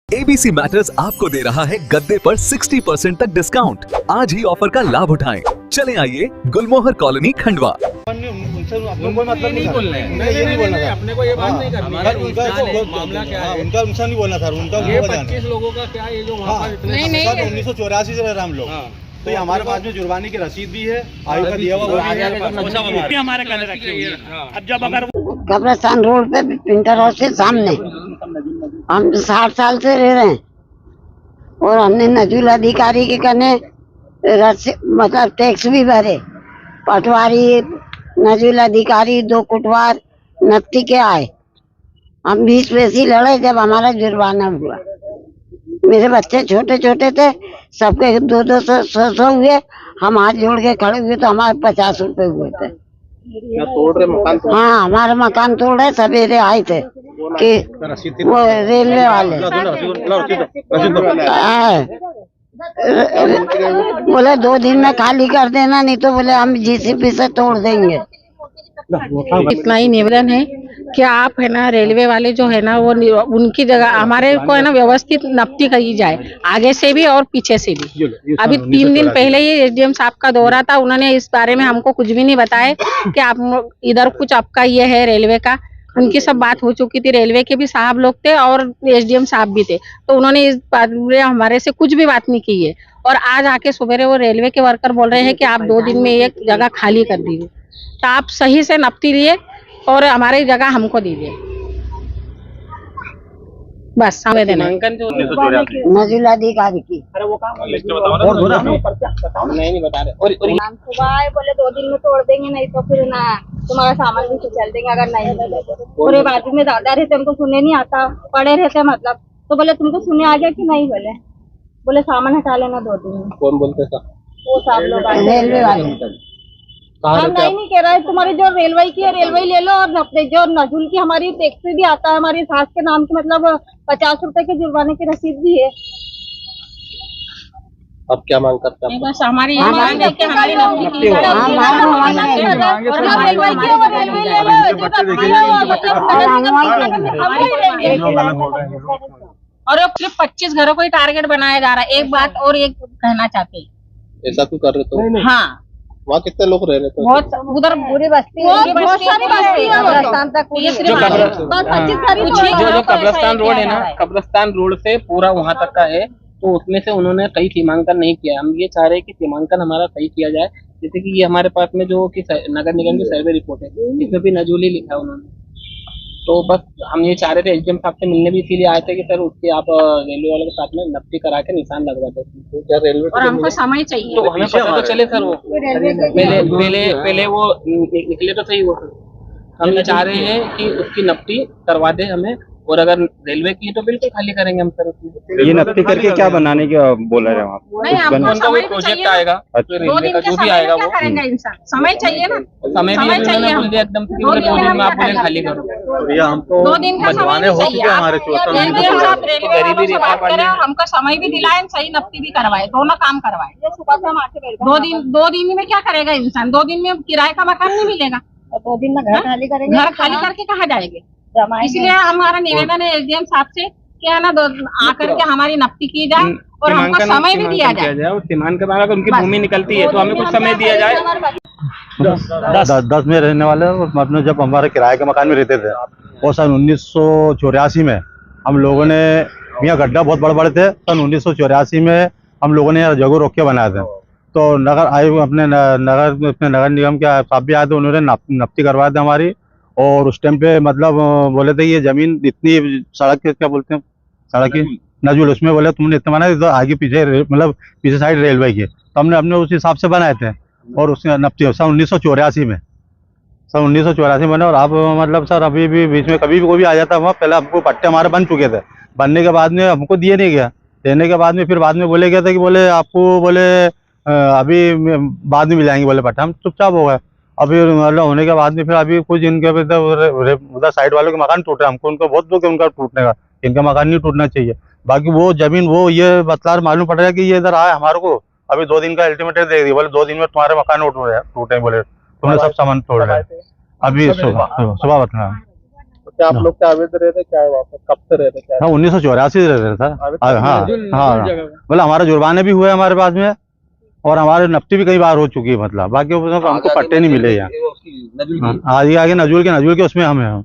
ABC matters आपको दे रहा है गद्दे पर 60% तक डिस्काउंट। आज ही ऑफर का लाभ उठाएं। चले आइए गुलमोहर कॉलोनी खंडवा। उनसे आपको कोई मतलब नहीं बोलना है, उन्हें ये नहीं बोलना था। अपने को ये बात नहीं करनी है। उनका मामला क्या है? उनका उनसे नहीं बोलना था, उनका ये 25 लोगों का क्या है जो वहाँ पर इतने 1984 से रह रहे हम लोग। तो ये हमारे पास में जुर्माने की रसीद भी है, आयु का दिया हुआ हमारे कहने रखी हुई है। अब जब अगर कब्रिस्तान रोड पे प्रिंटर हाउस के सामने हम 60 साल से रह रहे हैं और हमने नजूल अधिकारी के कहने मतलब टैक्स भी भरे। पटवारी, नजूल अधिकारी, 2 कुटवार नफ्ती के आए। हम 20 पैसे लड़े जब हमारा जुर्माना हुआ। मेरे बच्चे छोटे छोटे थे, सबके 200 हुए। हम हाथ जोड़ के खड़े हुए तो हमारे 50 रुपए हुए थे। तोड़ रहे मकान तोड़। हाँ, हमारा मकान तोड़ रहे। सवेरे आए थे कि वो रेलवे वाले बोले 2 दिन में खाली कर देना, नहीं तो बोले हम जीसीपी से तोड़ देंगे। इतना ही निवेदन है कि आप है ना रेलवे वाले जो है ना वो उनकी जगह हमारे को है ना व्यवस्थित नफ्ती करी जाए, आगे से भी और पीछे से भी। अभी 3 दिन पहले ही एसडीएम साहब का दौरा था, उन्होंने इस बारे में हमको कुछ भी नहीं बताया कि आप इधर कुछ आपका ये है रेलवे का। उनकी सब बात हो चुकी थी, रेलवे के भी साहब लोग थे और एसडीएम साहब भी थे, तो उन्होंने इस बात में हमारे से कुछ भी बात नहीं की है। और आज आके सुबह वो रेलवे के वर्कर बोल रहे हैं कि आप 2 दिन में एक जगह खाली कर दीजिए, तो आप सही से नपती लिए और हमारी जगह हमको दीजिए। बस आवेदन है नजूल अधिकारी की। नहीं बता रहे। और सुबह आए बोले 2 दिन में तोड़ देंगे, नहीं तो फिर ना तुम्हारा सामान भी चल देंगे अगर नहीं मिले। पूरे बाजू में दादा रहते, उनको सुनने नहीं आता, पड़े रहते मतलब। तो बोले तुमको सुनने आ गया कि नहीं? बोले सामान हटा लेना 2 दिन में। कौन बोलते था? वो सब लोग रेलवे वाले। हम नहीं कह रहा है, तुम्हारी जो रेलवे की है रेलवे ले लो, और अपने जो नजूल की हमारी टैक्सी भी आता है हमारी सास के नाम की, मतलब 50 रुपए के जुर्माने की रसीद भी है। अब क्या मांग करते हैं? बस हमारी मांग है कि हमारी नौकरी की और सिर्फ 25 घरों को ही टारगेट बनाया जा रहा है। एक बात और एक कहना चाहते हैं, ऐसा क्यों कर रहे तो? हाँ, वहाँ कितने लोग रह रहे थे? बहुत उधर पूरी बस्ती बहुत सारी बस्ती है, कब्रिस्तान तक ये सिर्फ जो कब्रिस्तान रोड है ना, कब्रिस्तान रोड से पूरा वहाँ तक का है, तो उसमें से उन्होंने सही सीमांकन नहीं किया। हम ये चाह रहे हैं कि सीमांकन हमारा सही किया जाए। जैसे कि ये हमारे पास में जो कि नगर निगम की सर्वे रिपोर्ट है, इसमें भी नजूली लिखा है उन्होंने। तो बस हम ये चाह रहे थे, एसडीएम साहब से मिलने भी इसीलिए आए थे कि सर उसके आप रेलवे वालों के साथ में नफ्ती करा के निशान लगवा देते। तो क्या रेलवे और हमको समय चाहिए, तो हमें पता तो चले सर। वो पहले वो निकले तो सही। वो हम ये चाह रहे हैं कि उसकी नफ्ती करवा दे हमें, और अगर रेलवे की तो बिल्कुल खाली करेंगे हम सर उसमें। ये नफ्ती करके क्या बनाने की बोल रहे हैं आप? नहीं, हमको उनका कोई समय प्रोजेक्ट चाहिए। आएगा, 2 दिन के जो भी समय आएगा में क्या वो करेंगे इंसान? समय चाहिए ना, समय भी समय चाहिए बोल दिया एकदम। 2 दिन में आप बोले खाली करो। 2 दिन का समय भी चाहिए। गरीबी रेखा वाले हमको समय भी दिलाए, सही नफ्ती भी करवाए, दोनों काम करवाए। सुबह से हम आके बैठ 2 दिन में क्या करेगा इंसान? 2 दिन में किराए का मकान नहीं मिलेगा, 2 दिन में घर खाली करेंगे। घर खाली करके कहाँ जाएंगे? इसलिए हमारा निवेदन है एसडीएम साहब से कि है ना आकर के हमारी नफ्ती की जाए और हमको समय भी दिया जाए। और सीमांकन अगर उनकी भूमि निकलती है तो हमें कुछ समय दिया जाए। 10 में रहने वाले मतलब जब हमारे किराए के मकान में रहते थे, और सन 1984 में हम लोगों ने, यहाँ गड्ढा बहुत बड़े बड़े थे, सन 1984 में हम लोगों ने जगह रोक के बनाए थे। तो नगर आयोग अपने नगर निगम के साहब भी आए थे, उन्होंने नफ्ती करवाए थे हमारी। और उस टाइम पे मतलब बोले थे ये जमीन इतनी, सड़क के क्या बोलते हैं, सड़क की नजूल, उसमें बोले तुमने इतना बनाया तो आगे पीछे मतलब पीछे साइड रेलवे की, तो हमने अपने उस हिसाब से बनाए थे। और उसने नफ्ती सन 1984 में बने। और आप मतलब सर अभी भी बीच में कभी भी कोई भी आ जाता वहाँ, पहले हमको पट्टे हमारे बन चुके थे, बनने के बाद में हमको दिए नहीं गया, देने के बाद में फिर बाद में बोले गया था कि बोले आपको बोले अभी बाद में मिलाएंगे बोले पट्टे। हम चुपचाप हो गए। अभी मतलब होने के बाद में फिर अभी कुछ इनके उधर साइड वालों के मकान टूट रहे, हमको उनका बहुत दुख है उनका टूटने का, इनका मकान नहीं टूटना चाहिए। बाकी वो जमीन वो ये बतला मालूम पड़ रहा है कि ये इधर आया हमारे को, अभी 2 दिन का अल्टीमेट दे दी, बोले 2 दिन में तुम्हारे मकान टूटे, बोले तुमने सब सामान तोड़ रहे। अभी सुबह बतना क्या आप लोग क्या अवैध रह रहे, क्या है वहाँ पर, कब से रह रहे, क्या हाँ 1984 से रह रहे सर। हाँ हाँ, मतलब हमारे जुर्माने भी हुए हमारे पास में, और हमारे नफ्ती भी कई बार हो चुकी है, मतलब बाकी हमको पट्टे नहीं मिले यहाँ। आगे आगे नजूल के उसमें हम हैं।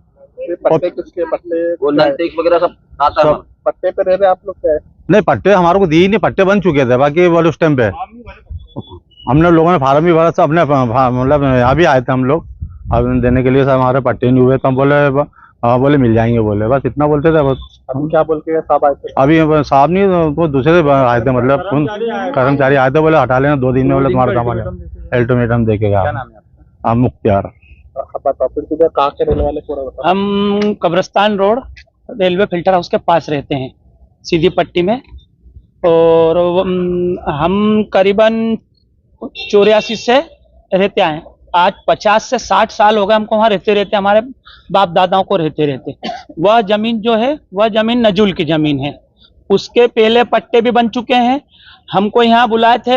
पट्टे किसके, पट्टे वो नल टैक्स वगैरह सब आता है। पट्टे पे रह रहे आप लोग, क्या है? नहीं पट्टे हमारे को दिए नहीं, पट्टे बन चुके थे बाकी वो उस टाइम पे हमने लोगों ने फार्म भी भरा था अपने, मतलब यहाँ भी आए थे हम लोग आवेदन देने के लिए, सर हमारे पट्टे नहीं हुए, तो हम बोले हाँ, बोले मिल जाएंगे, बोले बस इतना बोलते थे। बस हम क्या बोल के साहब आए थे? अभी साहब नहीं, वो दूसरे से आए थे, मतलब कर्मचारी आए थे, बोले हटा लेना 2 दिन में, बोले तुम्हारा सामान अल्टीमेटम दे के गया। मुख्तियार। कहाँ के रहने वाले पूरा बताओ। हम कब्रिस्तान रोड रेलवे फिल्टर हाउस के पास रहते हैं, सीधी पट्टी में, और हम करीबन 84 से रहते आए हैं। आज 50 से 60 साल हो गए हमको वहाँ रहते, हमारे बाप दादाओं को रहते। वह जमीन जो है वह जमीन नजूल की जमीन है, उसके पहले पट्टे भी बन चुके हैं। हमको यहाँ बुलाए थे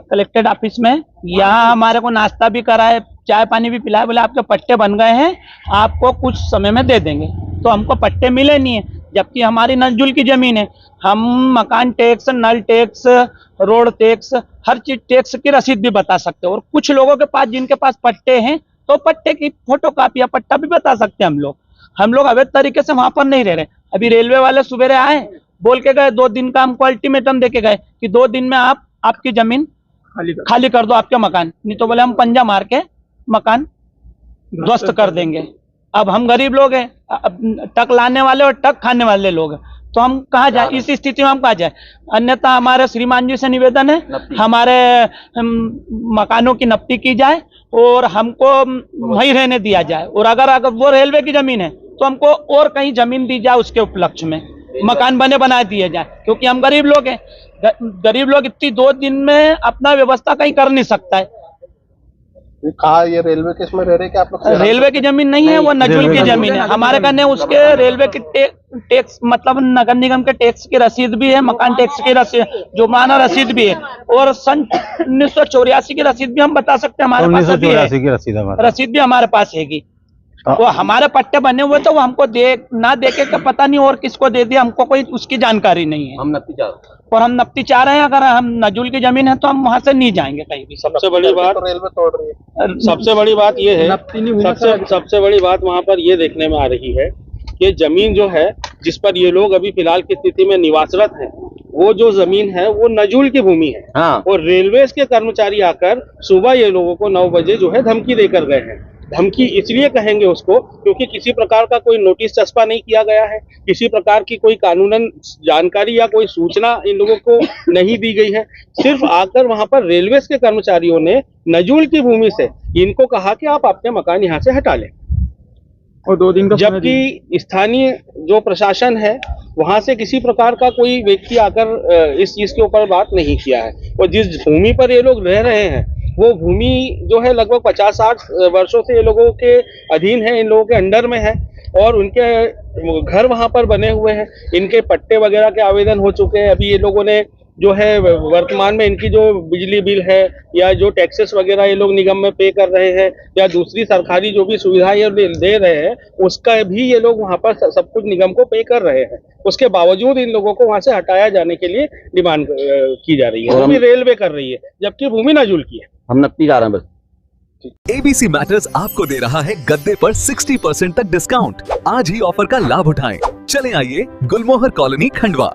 कलेक्टेड ऑफिस में, यहाँ हमारे को नाश्ता भी कराए, चाय पानी भी पिलाए, बोले आपके पट्टे बन गए हैं, आपको कुछ समय में दे देंगे। तो हमको पट्टे मिले नहीं है, जबकि हमारी नजूल की जमीन है। हम मकान टैक्स, नल टैक्स, रोड टैक्स, हर चीज टैक्स की रसीद भी बता सकते हैं। और कुछ लोगों के पास जिनके पास पट्टे हैं तो पट्टे की फोटो कापी या पट्टा भी बता सकते हैं। हम लोग अवैध तरीके से वहां पर नहीं रह रहे। अभी रेलवे वाले सुबह आए, बोल के गए 2 दिन का हमको अल्टीमेटम दे के गए कि 2 दिन में आप आपकी जमीन खाली कर दो, आपके मकान, नहीं तो बोले हम पंजा मार के मकान ध्वस्त कर देंगे। अब हम गरीब लोग हैं, टक लाने वाले और टक खाने वाले लोग हैं, तो हम कहाँ जाए, इस स्थिति में हम कहाँ जाए। अन्यथा हमारे श्रीमान जी से निवेदन है, हमारे मकानों की नफ्ती की जाए और हमको वहीं रहने दिया जाए। और अगर वो रेलवे की जमीन है तो हमको और कहीं जमीन दी जाए, उसके उपलक्ष्य में मकान बना दिए जाए, क्योंकि हम गरीब लोग हैं। गरीब लोग इतनी 2 दिन में अपना व्यवस्था कहीं कर नहीं सकता है। कहा ये रेलवे के इसमें रह रहे, क्या आप लोग? रेलवे की जमीन नहीं है, वो नजूल की जमीन है हमारे कहने। उसके रेलवे की टैक्स मतलब नगर निगम के टैक्स की रसीद भी है, मकान टैक्स की रसीद, जुर्माना रसीद भी है, और सन 1984 की रसीद भी हम बता सकते हैं, हमारे पास भी है, रसीद भी हमारे पास हैगी। वो हमारे पट्टे बने हुए तो वो हमको ना देके का पता नहीं और किसको दे दिया, हमको कोई उसकी जानकारी नहीं है। हम नफ्ती चाह रहे हैं, और हम नफ्ती चाह रहे हैं। अगर हम नजूल की जमीन है तो हम वहां से नहीं जाएंगे कहीं भी। सबसे बड़ी बात रेलवे तोड़ रही है, सबसे बड़ी बात ये है, सबसे बड़ी बात वहाँ पर ये देखने में आ रही है कि जमीन जो है जिस पर ये लोग अभी फिलहाल की स्थिति में निवासरत हैं, वो जो जमीन है वो नजूल की भूमि है। हाँ। और रेलवे के कर्मचारी आकर सुबह ये लोगों को 9 बजे जो है धमकी देकर गए हैं। धमकी इसलिए कहेंगे उसको क्योंकि किसी प्रकार का कोई नोटिस चस्पा नहीं किया गया है, किसी प्रकार की कोई कानूनन जानकारी या कोई सूचना इन लोगों को नहीं दी गई है। सिर्फ आकर वहां पर रेलवे के कर्मचारियों ने नजूल की भूमि से इनको कहा कि आप अपने मकान यहाँ से हटा लें, और 2 दिन का, जबकि स्थानीय जो प्रशासन है वहां से किसी प्रकार का कोई व्यक्ति आकर इस चीज के ऊपर बात नहीं किया है। और जिस भूमि पर ये लोग रह रहे हैं वो भूमि जो है लगभग 50-60 वर्षों से ये लोगों के अधीन है, इन लोगों के अंडर में है, और उनके घर वहां पर बने हुए हैं, इनके पट्टे वगैरह के आवेदन हो चुके हैं। अभी ये लोगों ने जो है वर्तमान में इनकी जो बिजली बिल है या जो टैक्सेस वगैरह ये लोग निगम में पे कर रहे हैं या दूसरी सरकारी जो भी सुविधाएं ये दे रहे हैं उसका भी ये लोग वहां पर सब कुछ निगम को पे कर रहे हैं। उसके बावजूद इन लोगों को वहां से हटाया जाने के लिए डिमांड की जा रही है, वो भी रेलवे कर रही है, जबकि भूमि नजूल की है। हम नफ्ती चाह रहे हैं बस। ABC मैटर्स आपको दे रहा है गद्दे पर 60% तक डिस्काउंट। आज ही ऑफर का लाभ उठाएं। चले आइए गुलमोहर कॉलोनी खंडवा।